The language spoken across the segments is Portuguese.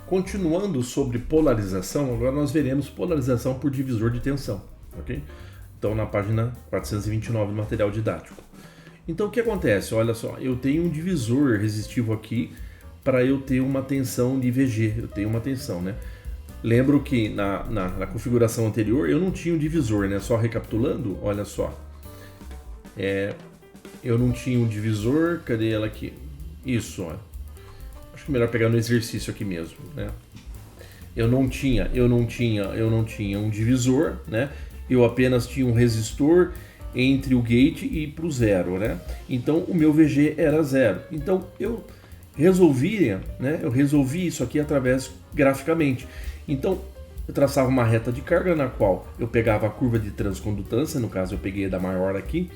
Continuando sobre polarização, agora nós veremos polarização por divisor de tensão, ok? Então na página 429 do material didático. Então o que acontece? Olha só, eu tenho um divisor resistivo aqui para eu ter uma tensão de VG, eu tenho uma tensão, né? Lembro que na configuração anterior eu não tinha um divisor, né? Só recapitulando, olha só. Eu não tinha um divisor, cadê ela aqui? Isso, ó. Acho que é melhor pegar no exercício aqui mesmo, né? Eu não tinha um divisor, né? Eu apenas tinha um resistor entre o gate e para o zero, né? Então o meu VG era zero. Então eu resolvi isso aqui através graficamente. Então eu traçava uma reta de carga na qual eu pegava a curva de transcondutância, no caso eu peguei da maior aqui.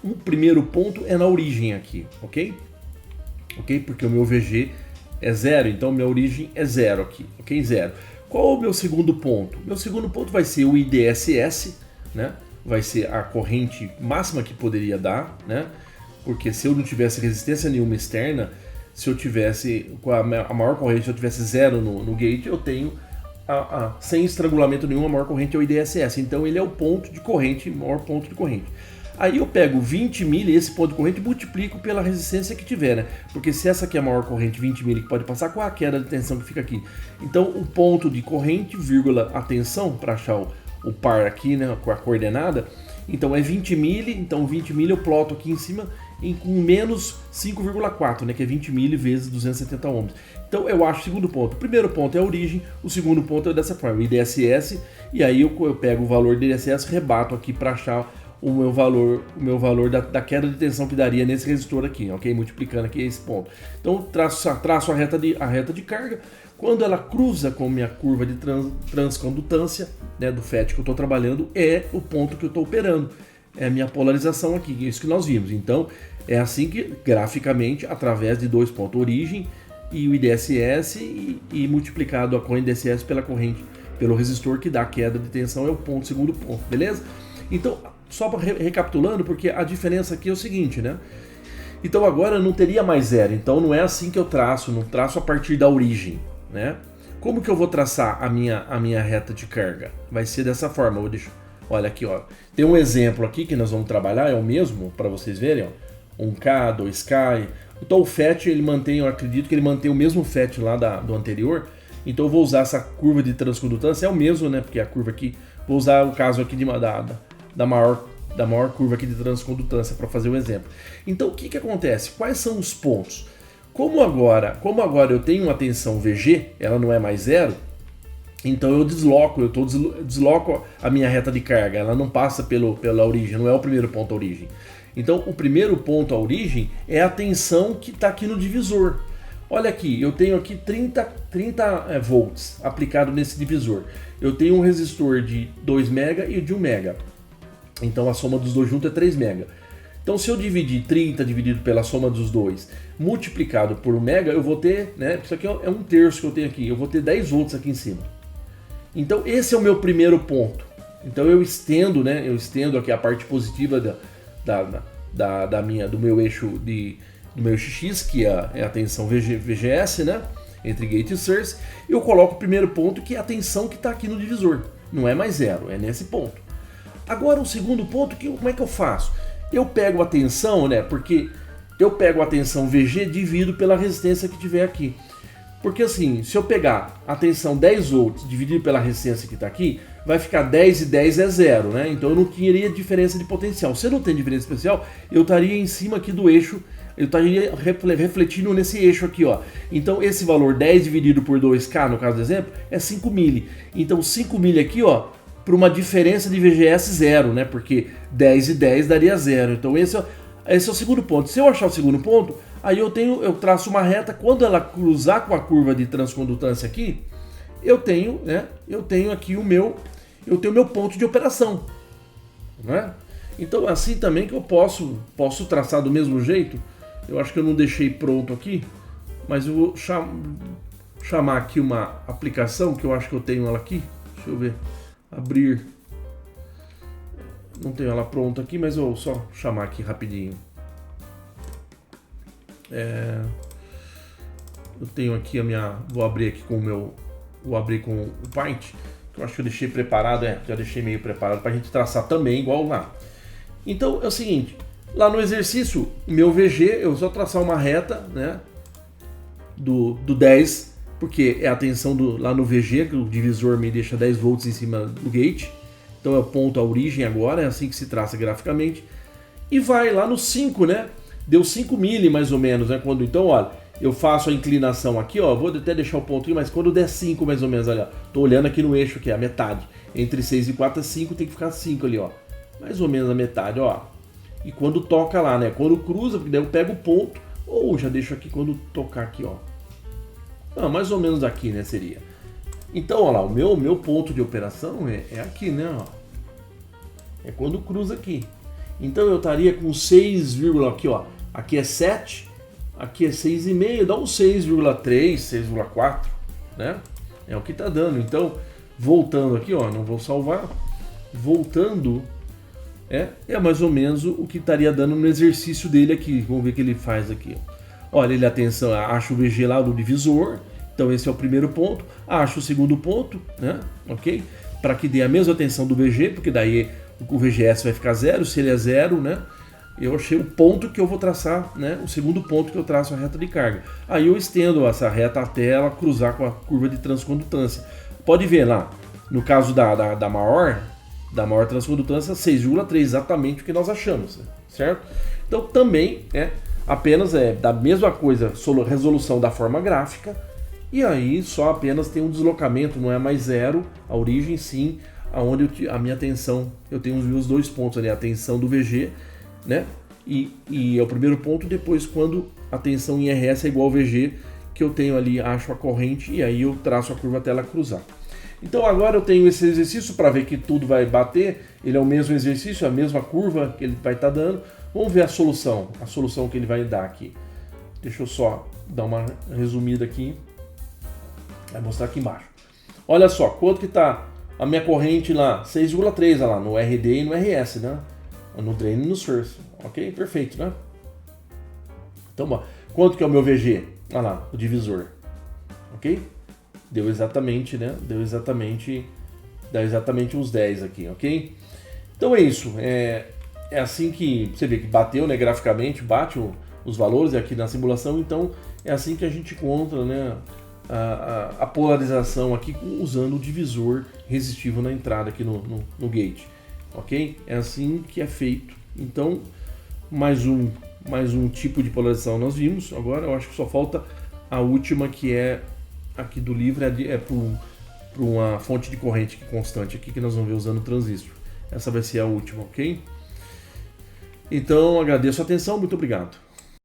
O primeiro ponto é na origem aqui, ok? Ok? Porque o meu VG é zero, então minha origem é zero aqui, ok? Zero. Qual é o meu segundo ponto? Meu segundo ponto vai ser o IDSS, né? Vai ser a corrente máxima que poderia dar, né? Porque se eu não tivesse resistência nenhuma externa, se eu tivesse com a maior corrente, se eu tivesse zero no gate, eu tenho sem estrangulamento nenhum, a maior corrente é o IDSS. Então ele é o ponto de corrente, maior ponto de corrente. Aí eu pego 20 milha, esse ponto de corrente, e multiplico pela resistência que tiver, né? Porque se essa aqui é a maior corrente, 20 milha, que pode passar, qual a queda de tensão que fica aqui? Então o ponto de corrente, vírgula, a tensão, para achar o par aqui, né, com a coordenada, então é 20 milha, então 20 milha eu ploto aqui em cima com menos 5,4, né, que é 20 milha vezes 270 ohms. Então eu acho o segundo ponto. O primeiro ponto é a origem, o segundo ponto é dessa forma, o IDSS, e aí eu pego o valor do IDSS, rebato aqui para achar o meu valor da queda de tensão que daria nesse resistor aqui, ok? Multiplicando aqui esse ponto. Então traço a reta de carga. Quando ela cruza com minha curva de transcondutância, né, do FET que eu estou trabalhando, é o ponto que eu estou operando. É a minha polarização aqui, é isso que nós vimos. Então é assim que, graficamente, através de dois pontos, origem e o IDSS, e multiplicado a corrente IDSS pela corrente, pelo resistor que dá a queda de tensão, é o ponto, segundo ponto, beleza? Então, só recapitulando, porque a diferença aqui é o seguinte, né? Então agora não teria mais zero, então não é assim que eu traço, não traço a partir da origem, né? Como que eu vou traçar a minha reta de carga? Vai ser dessa forma, olha aqui, ó. Tem um exemplo aqui que nós vamos trabalhar, é o mesmo, para vocês verem, ó. 1K, 2K. Então o FET, ele mantém, eu acredito que ele mantém o mesmo FET lá do anterior, então eu vou usar essa curva de transcondutância, é o mesmo, né? Porque a curva aqui, vou usar o caso aqui da maior curva aqui de transcondutância para fazer o exemplo. Então o que acontece? Quais são os pontos? Como agora eu tenho uma tensão VG, ela não é mais zero, então eu desloco a minha reta de carga, ela não passa pela origem, não é o primeiro ponto a origem. Então o primeiro ponto a origem é a tensão que está aqui no divisor. Olha aqui, eu tenho aqui 30 volts aplicado nesse divisor. Eu tenho um resistor de 2 mega e de 1 mega. Então a soma dos dois juntos é 3 mega. Então se eu dividir 30 dividido pela soma dos dois, multiplicado por 1 mega, eu vou ter, né, isso aqui é 1/3 que eu tenho aqui, eu vou ter 10 volts aqui em cima. Então esse é o meu primeiro ponto. Então eu estendo aqui a parte positiva do meu eixo X, que é a tensão VGS, né, entre gate e source, e eu coloco o primeiro ponto, que é a tensão que está aqui no divisor. Não é mais zero, é nesse ponto. Agora o segundo ponto, como é que eu faço? Eu pego a tensão, né? Porque eu pego a tensão VG, divido pela resistência que tiver aqui. Porque assim, se eu pegar a tensão 10 volts dividido pela resistência que está aqui, vai ficar 10 e 10 é zero, né? Então eu não teria diferença de potencial. Se eu não tenho diferença de potencial, eu estaria em cima aqui do eixo, eu estaria refletindo nesse eixo aqui, ó. Então esse valor 10 dividido por 2K, no caso do exemplo, é 5 milli. Então 5 milli aqui, ó, para uma diferença de VGS zero, né? Porque 10 e 10 daria zero. Então esse é o segundo ponto. Se eu achar o segundo ponto, aí eu traço uma reta. Quando ela cruzar com a curva de transcondutância aqui, eu tenho aqui o meu ponto de operação, né? Então assim também que eu posso traçar do mesmo jeito. Eu acho que eu não deixei pronto aqui, mas eu vou chamar aqui uma aplicação que eu acho que eu tenho ela aqui. Deixa eu ver. Abrir. Não tenho ela pronta aqui, mas eu vou só chamar aqui rapidinho. eu tenho aqui vou abrir aqui com o Paint, que eu acho que eu deixei preparado, já deixei meio preparado para a gente traçar também igual lá. Então é o seguinte, lá no exercício, meu VG, eu só traçar uma reta, né, do 10, porque é a tensão lá no VG, que o divisor me deixa 10 volts em cima do gate, então é o ponto, a origem agora, é assim que se traça graficamente, e vai lá no 5, né, deu 5 mili mais ou menos, né, então olha, eu faço a inclinação aqui, ó, vou até deixar o ponto aqui, mas quando der 5 mais ou menos, olha, tô olhando aqui no eixo, que é a metade, entre 6 e 4 é 5, tem que ficar 5 ali, ó, mais ou menos a metade, ó, e quando toca lá, né, quando cruza, porque daí eu pego o ponto, ou já deixo aqui quando tocar aqui, ó, mais ou menos aqui, né, seria. Então, olha lá, o meu ponto de operação é aqui, né, ó, é quando cruza aqui. Então eu estaria com 6, aqui, ó, aqui é 7, aqui é 6,5, dá um 6,3, 6,4, né? É o que tá dando. Então, voltando aqui, ó, não vou salvar. Voltando, é mais ou menos o que estaria dando no exercício dele aqui. Vamos ver o que ele faz aqui. Olha, ele, atenção, acha o VG lá do divisor. Então esse é o primeiro ponto. Acha o segundo ponto, né? Ok? Para que dê a mesma tensão do VG, porque daí o VGS vai ficar 0. Se ele é 0, né? Eu achei o ponto que eu vou traçar, né? O segundo ponto que eu traço a reta de carga. Aí eu estendo essa reta até ela cruzar com a curva de transcondutância. Pode ver lá, no caso da maior transcondutância, 6,3, exatamente o que nós achamos, certo? Então também apenas da mesma coisa, resolução da forma gráfica, e aí só apenas tem um deslocamento, não é mais 0, a origem sim, aonde a minha tensão, eu tenho os meus 2 pontos ali, a tensão do VG, né? E é o primeiro ponto, depois quando a tensão em RS é igual ao VG, que eu tenho ali, acho a corrente, e aí eu traço a curva até ela cruzar. Então agora eu tenho esse exercício para ver que tudo vai bater, ele é o mesmo exercício, a mesma curva que ele vai estar dando. Vamos ver a solução que ele vai dar aqui. Deixa eu só dar uma resumida aqui, vai mostrar aqui embaixo. Olha só, quanto que está a minha corrente lá, 6,3 lá no RD e no RS, né? No drain e no source, ok? Perfeito, né? Então, bom, quanto que é o meu VG? Olha lá, o divisor, ok? Deu exatamente, né? Dá exatamente uns 10 aqui, ok? Então é isso, é assim que você vê que bateu, né? Graficamente, bate os valores aqui na simulação, então é assim que a gente encontra, né? A polarização aqui usando o divisor resistivo na entrada aqui no gate. Ok? É assim que é feito. Então, mais um tipo de polarização nós vimos. Agora eu acho que só falta a última, que é aqui do livro, para uma fonte de corrente constante aqui, que nós vamos ver usando transistor. Essa vai ser a última, ok? Então, agradeço a atenção, muito obrigado.